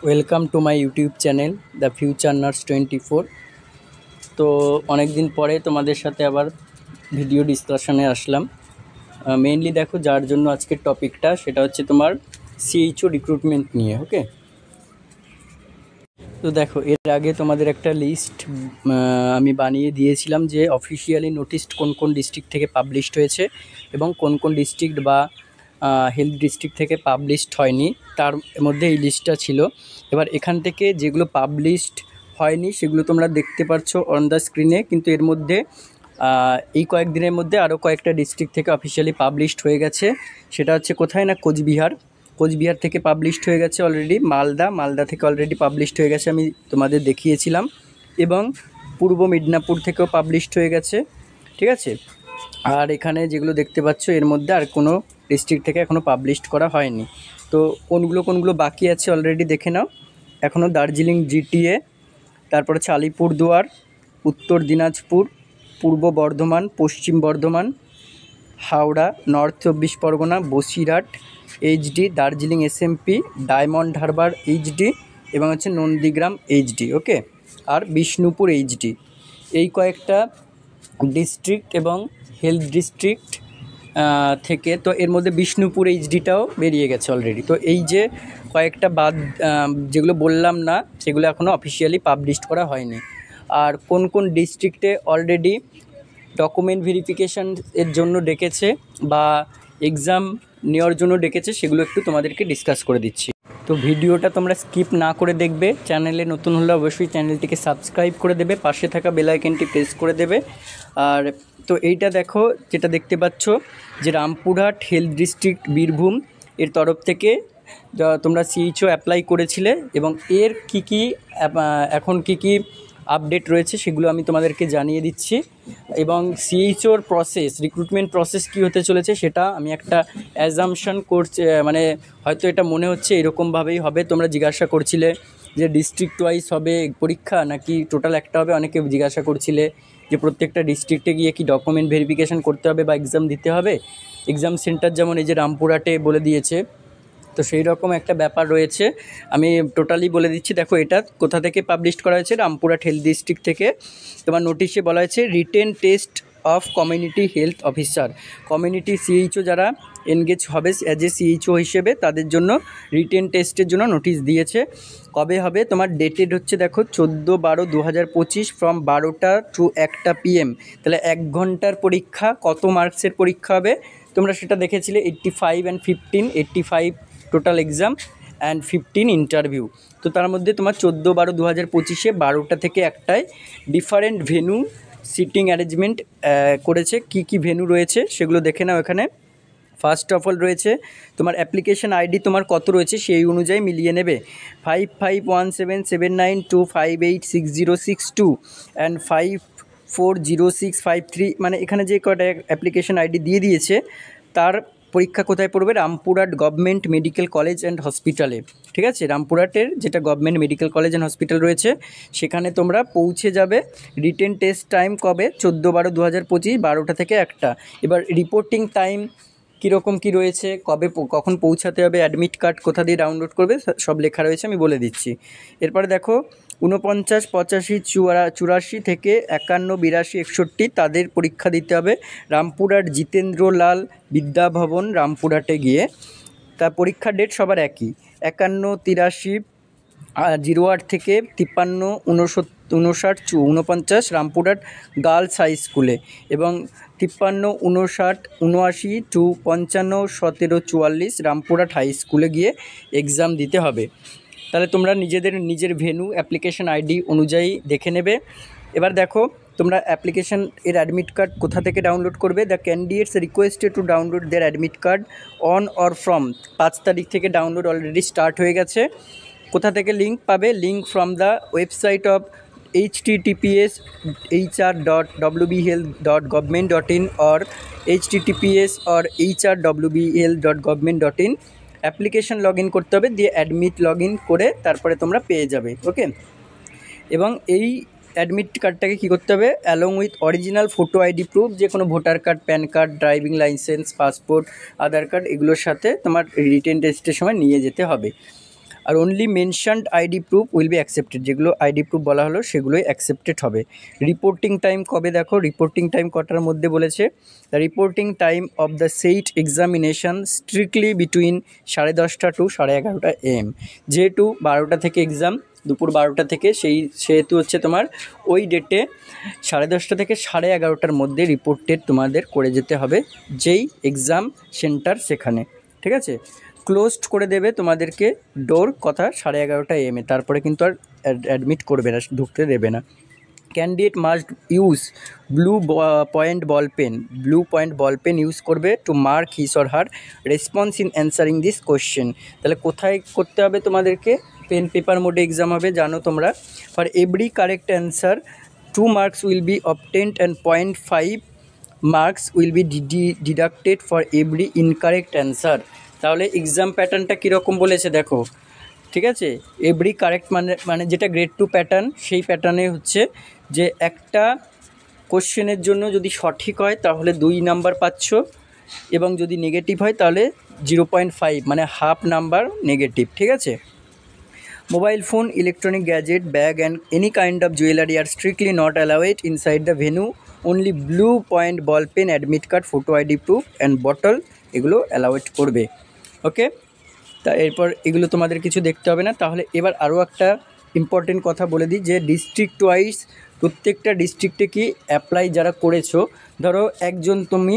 Welcome to my YouTube channel the future nurse 24। তো অনেক দিন পরে তোমাদের সাথে আবার ভিডিও ডিসকাশনে আসলাম। মেইনলি দেখো যার জন্য আজকের টপিকটা সেটা হচ্ছে তোমার সিএইচও রিক্রুটমেন্ট নিয়ে। ওকে, তো দেখো এর আগে তোমাদের একটা লিস্ট আমি বানিয়ে দিয়েছিলাম যে অফিসিয়ালি নোটিশ কোন কোন ডিস্ট্রিক্ট থেকে পাবলিশড হয়েছে এবং কোন কোন ডিস্ট্রিক্ট বা হেলথ ডিস্ট্রিক্ট থেকে পাবলিশড হয়নি, তার মধ্যে এই লিস্টটা ছিল। এবার এখান থেকে যেগুলো পাবলিশড হয়নি সেগুলো তোমরা দেখতে পাচ্ছ অন দ্য স্ক্রিনে, কিন্তু এর মধ্যে এই কয়েকদিনের মধ্যে আরও কয়েকটা ডিস্ট্রিক্ট থেকে অফিসিয়ালি পাবলিশড হয়ে গেছে। সেটা হচ্ছে কোথায় না কোচবিহার থেকে পাবলিশড হয়ে গেছে অলরেডি। মালদা থেকে অলরেডি পাবলিশড হয়ে গেছে, আমি তোমাদের দেখিয়েছিলাম। এবং পূর্ব মিদনাপুর থেকেও পাবলিশড হয়ে গেছে, ঠিক আছে। আর এখানে যেগুলো দেখতে পাচ্ছ এর মধ্যে আর কোনো ডিস্ট্রিক্ট থেকে এখনও পাবলিশড করা হয়নি। তো কোনগুলো বাকি আছে অলরেডি দেখে নাও। এখনও দার্জিলিং জিটিএ, তারপরে হচ্ছে আলিপুরদুয়ার, উত্তর দিনাজপুর, পূর্ব বর্ধমান, পশ্চিম বর্ধমান, হাওড়া, নর্থ চব্বিশ Pargana, Basirhat HD, Darjeeling SMP, diamond Harbour HD এবং হচ্ছে নন্দীগ্রাম এইচডি। ওকে, আর বিষ্ণুপুর এইচডি, এই কয়েকটা ডিস্ট্রিক্ট এবং হেলথ ডিস্ট্রিক্ট থেকে। তো এর মধ্যে বিষ্ণুপুর এইচডিটাও বেরিয়ে গেছে অলরেডি। তো এই যে কয়েকটা বাদ যেগুলো বললাম না সেগুলো এখনও অফিসিয়ালি পাবলিশড করা হয়নি। আর কোন কোন ডিস্ট্রিক্টে অলরেডি ডকুমেন্ট ভেরিফিকেশান এর জন্য ডেকেছে বা এক্সাম নেওয়ার জন্য ডেকেছে সেগুলো একটু তোমাদেরকে ডিসকাস করে দিচ্ছি। তো ভিডিওটা তোমরা স্কিপ না করে দেখবে। চ্যানেলে নতুন হলে অবশ্যই চ্যানেলটিকে সাবস্ক্রাইব করে দেবে, পাশে থাকা বেল আইকনটি প্রেস করে দেবে। আর তো এইটা দেখো, যেটা দেখতে পাচ্ছ যে রামপুরহাট হেলথ ডিস্ট্রিক্ট বীরভূম এর তরফ থেকে তোমরা সিএইচও অ্যাপ্লাই করেছিলে এবং এর এখন কি আপডেট রয়েছে সেগুলো আমি তোমাদেরকে জানিয়ে দিচ্ছি। এবং সিএইচওর রিক্রুটমেন্ট প্রসেস কী হতে চলেছে সেটা আমি একটা অ্যাজাম্পশন করছি, মানে হয়তো এটা মনে হচ্ছে এরকমভাবেই হবে। তোমরা জিজ্ঞাসা করছিলে যে ডিস্ট্রিক্ট ওয়াইজ হবে পরীক্ষা নাকি টোটাল একটা হবে, অনেকে জিজ্ঞাসা করছিলে যে প্রত্যেকটা ডিস্ট্রিক্টে গিয়ে কি ডকুমেন্ট ভেরিফিকেশান করতে হবে বা এক্সাম দিতে হবে। এক্সাম সেন্টার যেমন এই যে রামপুরহাটে বলে দিয়েছে, তো সেই রকম একটা ব্যাপার রয়েছে। আমি টোটালি বলে দিচ্ছি। দেখো এটা কোথা থেকে পাবলিশ করা হয়েছে, রামপুরহাট হেলথ ডিস্ট্রিক্ট থেকে। তোমার নোটিশে বলা হয়েছে written test of community health officer. Community CHO যারা এনগেজ হবে অ্যাজ এ সিএইচও হিসেবে তাদের জন্য রিটেন টেস্টের জন্য নোটিশ দিয়েছে। কবে হবে তোমার ডেটেড হচ্ছে দেখো 14/12/2025 ফ্রম 12টা টু 1টা PM। তাহলে 1 ঘন্টার পরীক্ষা। কত মার্কসের পরীক্ষা হবে তোমরা সেটা দেখেছিলে, 85 and 15, 85 total exam and 15 interview. তো তার মধ্যে তোমার 14/12/2025 12টা থেকে 1টায় ডিফারেন্ট ভেন্যু সিটিং অ্যারেঞ্জমেন্ট করেছে। কি ভেন্যু রয়েছে সেগুলো দেখে নাও এখানে। ফার্স্ট অফ অল রয়েছে তোমার অ্যাপ্লিকেশন আইডি তোমার কত রয়েছে সেই অনুযায়ী মিলিয়ে নেবে। 551779258606 অ্যান্ড 540653, মানে এখানে যে কটা অ্যাপ্লিকেশন আইডি দিয়ে দিয়েছে তার পরীক্ষা কোথায় পড়বে, Rampurhat government medical college and হসপিটালে। ঠিক আছে, রামপুরহাটের যেটা government medical college and hospital রয়েছে সেখানে তোমরা পৌঁছে যাবে। রিটেন টেস্ট টাইম কবে, 14/12/2025 12টা থেকে 1টা। এবার রিপোর্টিং টাইম কীরকম কী রয়েছে, কখন পৌঁছাতে হবে, অ্যাডমিট কার্ড কোথা দিয়ে ডাউনলোড করবে সব লেখা রয়েছে, আমি বলে দিচ্ছি। এরপরে দেখো 49, 85, 84 থেকে 51, 82, 61 তাদের পরীক্ষা দিতে হবে রামপুরহাট জিতেন্দ্রলাল বিদ্যাভবন রামপুরহাটে গিয়ে। তার পরীক্ষার ডেট সবার একই, 51, 83, 08 থেকে 53, 59, 49 রামপুরহাট গার্লস হাই স্কুলে এবং 53, 59, 79 টু 55, 17, 44 রামপুরহাট হাই স্কুলে গিয়ে এক্সাম দিতে হবে। তাহলে তোমরা নিজের ভেন্যু অ্যাপ্লিকেশন আইডি অনুযায়ী দেখে নেবে। এবার দেখো তোমরা অ্যাপ্লিকেশন এর অ্যাডমিট কার্ড কোথা থেকে ডাউনলোড করবে। The candidates requested to download their admit card on or from 5 তারিখ থেকে ডাউনলোড অলরেডি স্টার্ট হয়ে গেছে। কোথা থেকে লিঙ্ক পাবে, link from the website of https://wbhealth.government.in or https://wbhealth.government.in। Application log in করতে হবে, দিয়ে অ্যাডমিট লগ ইন করে তারপরে তোমরা পেয়ে যাবে। ওকে, এবং এই অ্যাডমিট কার্ডটাকে কী করতে হবে, along with original photo ID proof, যে কোনো voter card, PAN card, driving licence, passport, Aadhaar card এগুলোর সাথে তোমার রিটেন টেস্টের সময় নিয়ে যেতে হবে। আর only mentioned ID proof will be accepted, যেগুলো আইডি প্রুফ বলা হলো সেগুলোই অ্যাকসেপ্টেড হবে। রিপোর্টিং টাইম কবে দেখো, রিপোর্টিং টাইম কটার মধ্যে বলেছে, the reporting time of the set examination strictly between 10:30 to 11:30 AM। যেহেতু 12টা থেকে এক্সাম, দুপুর 12টা থেকে, সেহেতু হচ্ছে তোমার ওই ডেটে 10:30 থেকে 11:30টার মধ্যে রিপোর্টেড তোমাদের করে যেতে হবে যেই এক্সাম সেন্টার সেখানে, ঠিক আছে। ক্লোজড করে দেবে তোমাদেরকে ডোর কথা 11:30 AM, তারপরে কিন্তু আর অ্যাডমিট করবে না, ঢুকতে দেবে না। Candidate must use blue point ball pen use করবে to mark his or her response in answering this question. তাহলে কোথায় করতে হবে তোমাদেরকে, পেন পেপার মোডে এক্সাম হবে জানো তোমরা। For every correct answer 2 marks will be obtained and 0.5 marks will be deducted for every incorrect answer। তাহলে এক্সাম প্যাটার্নটা কীরকম বলেছে দেখো, ঠিক আছে। এভরি কারেক্ট মানে যেটা গ্রেড 2 প্যাটার্ন, সেই প্যাটার্নে হচ্ছে যে একটা কোশ্চেনের জন্য যদি সঠিক হয় তাহলে 2 নাম্বার পাচ্ছ, এবং যদি নেগেটিভ হয় তাহলে 0.5 মানে হাফ নাম্বার নেগেটিভ, ঠিক আছে। Mobile phone, electronic gadget, bag and any kind of jewelry are strictly not allowed inside the venue. Only blue point ball pen, admit card, photo ID proof and bottle এগুলো allowed করবে, ওকে। তা এরপর এগুলো তোমাদের কিছু দেখতে হবে না। তাহলে এবার আরও একটা ইম্পর্টেন্ট কথা বলে দিই যে ডিস্ট্রিক্ট ওয়াইজ প্রত্যেকটা ডিস্ট্রিক্টে কি অ্যাপ্লাই যারা করেছো, ধরো তুমি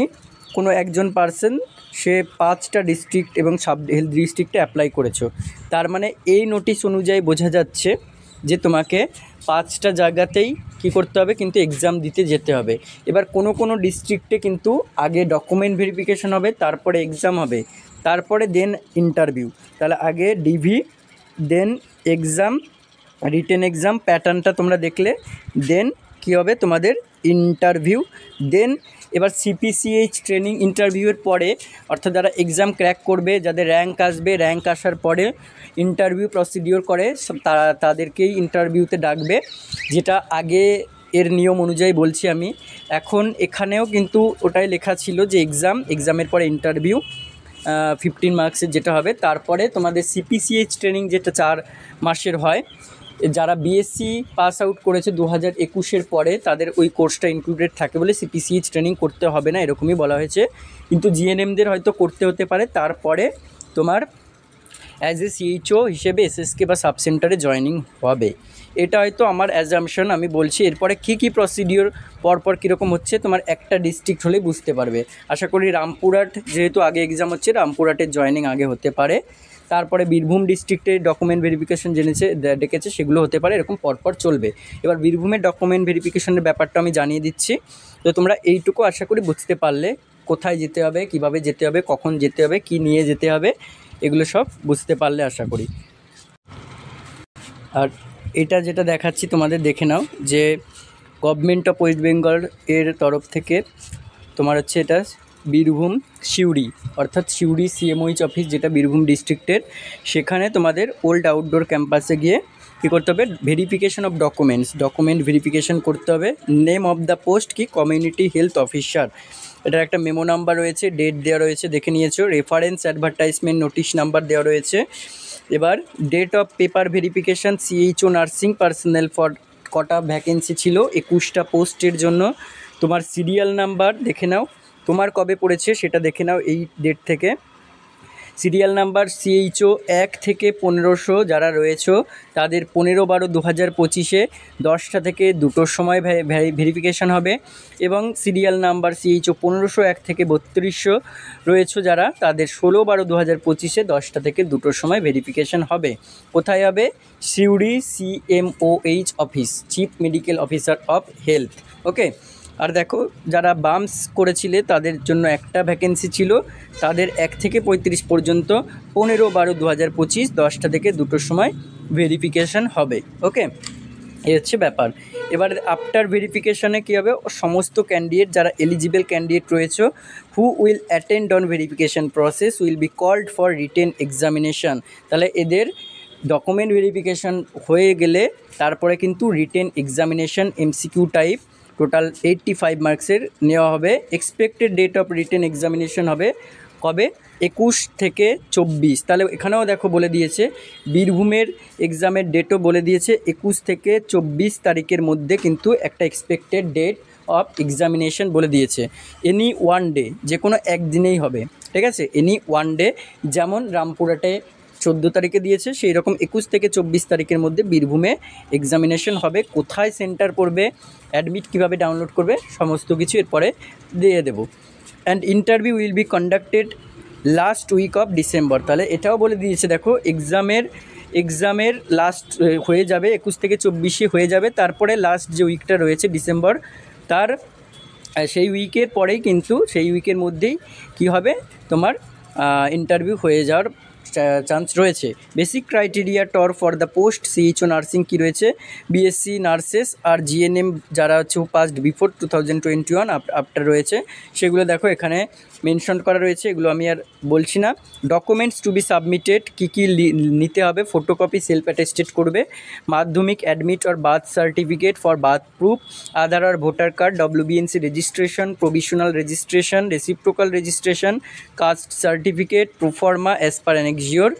কোনো একজন পার্সন সে 5টা ডিস্ট্রিক্ট এবং সাব হেলথ ডিস্ট্রিক্টে অ্যাপ্লাই করেছো, তার মানে এই নোটিশ অনুযায়ী বোঝা যাচ্ছে যে তোমাকে 5টা জায়গাতেই কী করতে হবে, কিন্তু এক্সাম দিতে যেতে হবে। এবার কোনো ডিস্ট্রিক্টে কিন্তু আগে ডকুমেন্ট ভেরিফিকেশন হবে, তারপরে এক্সাম হবে, তারপরে দেন ইন্টারভিউ। তাহলে আগে ডিভি, দেন এক্সাম, রিটেন এক্সাম প্যাটার্নটা তোমরা দেখলে, দেন কী হবে তোমাদের ইন্টারভিউ, দেন এবার সিপিসিএইচ ট্রেনিং ইন্টারভিউয়ের পরে, অর্থাৎ যারা এক্সাম ক্র্যাক করবে, যাদের র্যাঙ্ক আসবে, র্যাঙ্ক আসার পরে ইন্টারভিউ প্রসিডিওর করে তাদেরকেই ইন্টারভিউতে ডাকবে, যেটা আগে এর নিয়ম অনুযায়ী বলছি আমি। এখন এখানেও কিন্তু ওটাই লেখা ছিল যে এক্সামের পরে ইন্টারভিউ 15 মার্কসের যেটা হবে, তারপরে তোমাদের সিপিসিএইচ ট্রেনিং যেটা 4 মাসের হয়। যারা বিএসসি পাস আউট করেছে 2021-এর পরে তাদের ওই কোর্সটা ইনক্লুডেড থাকে বলে সিপিসিএইচ ট্রেনিং করতে হবে না, এরকমই বলা হয়েছে। কিন্তু জিএনএমদের হয়তো করতে হতে পারে, তারপরে তোমার অ্যাজ এ সিএইচও হিসেবে এসএসকে বা সাব সেন্টারে জয়েনিং হবে। এটা হয়তো আমার অ্যাজাম্পশন, আমি বলছি। এরপরে কী প্রসিডিওর পরপর কীরকম হচ্ছে তোমার একটা ডিস্ট্রিক্ট হলেই বুঝতে পারবে। আশা করি রামপুরহাট, যেহেতু আগে এক্সাম হচ্ছে, রামপুরহাটের জয়েনিং আগে হতে পারে, তারপরে বীরভূম ডিস্ট্রিক্টে ডকুমেন্ট ভেরিফিকেশন ডেকেছে সেগুলো হতে পারে, এরকম পরপর চলবে। এবার বীরভূমের ডকুমেন্ট ভেরিফিকেশনের ব্যাপারটা আমি জানিয়ে দিচ্ছি। তো তোমরা এইটুকু আশা করি বুঝতে পারলে, কোথায় যেতে হবে, কিভাবে যেতে হবে, কখন যেতে হবে, কি নিয়ে যেতে হবে, এগুলো সব বুঝতে পারলে আশা করি। আর এটা যেটা দেখাচ্ছি তোমাদের দেখে নাও, যে গভর্নমেন্ট অফ ওয়েস্ট বেঙ্গল এর তরফ থেকে তোমার হচ্ছে এটা বীরভূম সিউড়ি, অর্থাৎ সিউড়ি সিএমওইচ অফিস যেটা বীরভূম ডিস্ট্রিক্টের, সেখানে তোমাদের ওল্ড আউটডোর ক্যাম্পাসে গিয়ে কী করতে হবে, ভেরিফিকেশন অফ ডকুমেন্ট ভেরিফিকেশন করতে হবে। নেম অফ দ্য পোস্ট কি, কমিউনিটি হেলথ অফিসার। এটার একটা মেমো নাম্বার রয়েছে, ডেট দেওয়া রয়েছে, দেখে নিয়েছো। রেফারেন্স অ্যাডভার্টাইজমেন্ট নোটিশ নাম্বার দেওয়া রয়েছে। এবার date of paper verification CHO nursing personnel for কটা ভ্যাকেন্সি ছিল, 21টা পোস্টের জন্য। তোমার সিরিয়াল নাম্বার দেখে নাও, তোমার কবে পড়েছে সেটা দেখে নাও এই ডেট থেকে। সিরিয়াল নাম্বার সিএইচও 1 থেকে 1500 যারা রয়েছে তাদের 15/12/2025-এ 10টা থেকে 2টোর সময় ভেরিফিকেশান হবে। এবং সিরিয়াল নাম্বার সিএইচও 1501 থেকে 3200 রয়েছে যারা, তাদের 16/12/2025-এ 10টা থেকে 2টোর সময় ভেরিফিকেশান হবে। কোথায় হবে? Suri CMOH office, chief medical officer of health, okay. আর দেখো, যারা বামস করেছিলে তাদের জন্য একটা ভ্যাকেন্সি ছিল, তাদের 1 থেকে 35 পর্যন্ত 15/12/2025 10টা থেকে 2টোর সময় ভেরিফিকেশান হবে, ওকে। এই হচ্ছে ব্যাপার। এবার আফটার ভেরিফিকেশানে কী হবে, সমস্ত ক্যান্ডিডেট যারা এলিজিবল ক্যান্ডিডেট রয়েছে, who will attend on verification process will be called for written examination. তাহলে এদের ডকুমেন্ট ভেরিফিকেশান হয়ে গেলে তারপরে কিন্তু written examination MCQ type total 85 মার্কসের নেওয়া হবে। Expected date of written examination হবে কবে 21 থেকে 24। তাহলে এখানেও দেখো বলে দিয়েছে বীরভূমের এক্সামের ডেটও বলে দিয়েছে 21 থেকে 24 তারিখের মধ্যে কিন্তু একটা এক্সপেক্টেড ডেট অফ এক্সামিনেশন বলে দিয়েছে। এনি ওয়ান ডে, যে কোনো একদিনেই হবে, ঠিক আছে, এনি ওয়ান ডে। যেমন রামপুরহাটে 14 তারিখে দিয়েছে, সেই রকম 21 থেকে 24 তারিখের মধ্যে বীরভূমে এক্সামিনেশন হবে। কোথায় সেন্টার পড়বে, অ্যাডমিট কীভাবে ডাউনলোড করবে, সমস্ত কিছু এরপরে দিয়ে দেবো। And interview will be conducted last week of December. তাহলে এটাও বলে দিয়েছে দেখো এক্সামের লাস্ট হয়ে যাবে 21 থেকে 24 হয়ে যাবে, তারপরে লাস্ট যে উইকটা রয়েছে ডিসেম্বর, তার সেই উইকের পরেই কিন্তু সেই উইকের মধ্যেই কী হবে, তোমার ইন্টারভিউ হয়ে যাওয়ার চান্স রয়েছে। বেসিক ক্রাইটেরিয়া টর for the post CHO nursing কী রয়েছে, বিএসসি নার্সেস আর জিএনএম যারা হচ্ছে পাস্ট বিফোর 2021 আফটার রয়েছে, সেগুলো দেখো এখানে মেনশন করা রয়েছে, এগুলো আমি আর বলছি না। ডকুমেন্টস টু বি সাবমিটেড, কী কী নিতে হবে, ফটোকপি সেলফ অ্যাটেস্টেড করবে, Madhyamik admit or birth certificate for birth proof, Aadhaar আর voter card, WBNC registration, provisional registration, reciprocal registration, caste certificate, proforma as per annexure,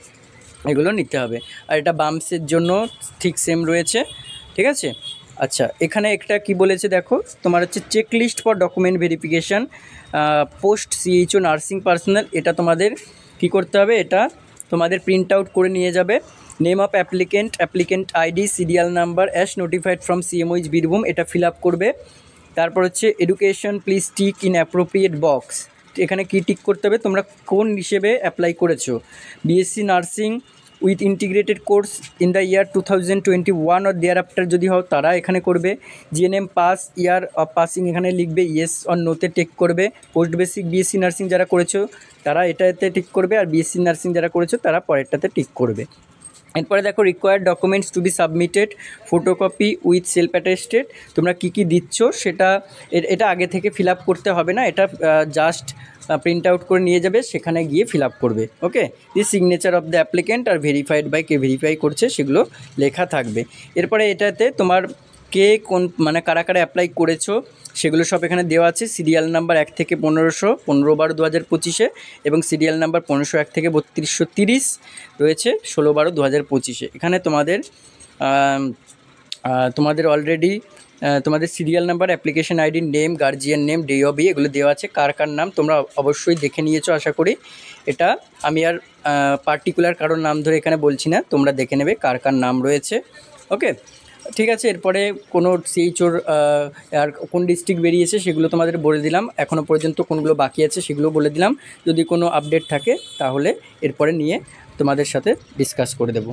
এগুলো নিতে হবে। আর এটা বাম্পসের জন্য ঠিক সেম রয়েছে, ঠিক আছে। আচ্ছা, এখানে একটা কি বলেছে দেখো, তোমার হচ্ছে checklist for document verification post CHO nursing personal, এটা তোমাদের কি করতে হবে, এটা তোমাদের প্রিন্ট আউট করে নিয়ে যাবে। Name of applicant ID, serial number as notified from CMOH Birbhum, এটা ফিল আপ করবে। তারপর হচ্ছে education please tick in appropriate box, এখানে কি টিক করতে হবে, তোমরা কোন হিসেবে অ্যাপ্লাই করেছো, BSc nursing with integrated course in the year 2021 or thereafter যদি হও তারা এখানে করবে। GNM pass year of passing এখানে লিখবে, ইয়েস অর নোতে টিক করবে। পোস্ট বেসিক বিএসসি নার্সিং যারা করেছো তারা এটাতে টিক করবে, আর বিএসসি নার্সিং যারা করেছো তারা পরেরটাতে টিক করবে। এরপরে দেখো required documents to be submitted, photocopy with self attested, তোমরা কী কী দিচ্ছ সেটা এটা আগে থেকে ফিল আপ করতে হবে না, এটা জাস্ট প্রিন্ট আউট করে নিয়ে যাবে, সেখানে গিয়ে ফিল আপ করবে। Okay, the signature of the applicant আর ভেরিফাইড বাই কে ভেরিফাই করছে সেগুলো লেখা থাকবে। এরপরে এটাতে তোমার কে কোন মানে কারা কারা অ্যাপ্লাই করেছো সেগুলো সব এখানে দেওয়া আছে। সিরিয়াল নাম্বার 1 থেকে 1500, 15/12/2025 এবং সিরিয়াল নাম্বার 1501 থেকে 3230 রয়েছে 16/12/2025। এখানে তোমাদের অলরেডি তোমাদের serial number, application ID, name, guardian name, day of birth এগুলো দেওয়া আছে। কার কার নাম তোমরা অবশ্যই দেখে নিয়েছো আশা করি, এটা আমি আর পার্টিকুলার কারোর নাম ধরে এখানে বলছি না, তোমরা দেখে নেবে কার কার নাম রয়েছে। ওকে, ঠিক আছে। এরপরে কোনো সিএইচওর আর কোন ডিস্ট্রিক্ট বেরিয়েছে সেগুলো তোমাদের বলে দিলাম, এখনও পর্যন্ত কোনগুলো বাকি আছে সেগুলো বলে দিলাম। যদি কোনো আপডেট থাকে তাহলে এরপরে নিয়ে তোমাদের সাথে ডিসকাস করে দেবো।